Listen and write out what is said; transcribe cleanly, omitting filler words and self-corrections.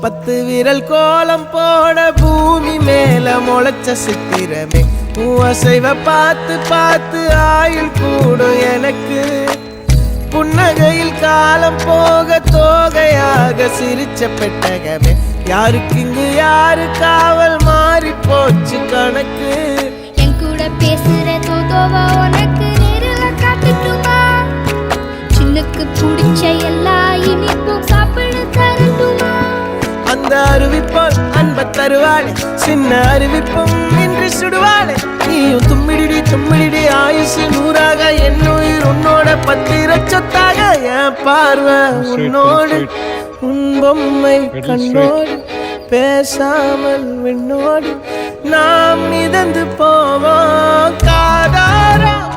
10 விரல் கோலம் போட பூமி மேல முளைச்ச சித்திரமே அசைவ பார்த்து பார்த்து ஆயுள் கூடும் எனக்கு புன்னகையில் காலம் போக தோகையாக சிரிச்ச பெட்டகமே யாருக்கு இங்கு யாரு காவல் மாறி போச்சு கணக்கு என் கூட பேசுற தோதோவா உனக்கு நேரில் காட்டுட்டுமா சின்னுக்கு பிடிச்ச எல்லா இனிப்பும் சாப்பிட தரட்டுமா அந்த அறிவிப்போல் அன்ப தருவாளே சின்ன அறிவிப்பும் இன்று சுடுவாளே நீயும் தும்மிடி தும்மிடி ஆயுசு 100ஆக என் உயிர் உன்னோட 10 லட்சத்தாக என் பார்வை உன்னோடு உன் பொம்மை கண்ணோடு பேசாமல் விண்ணோடு நாம் மிதந்து போவோம் காதாரம்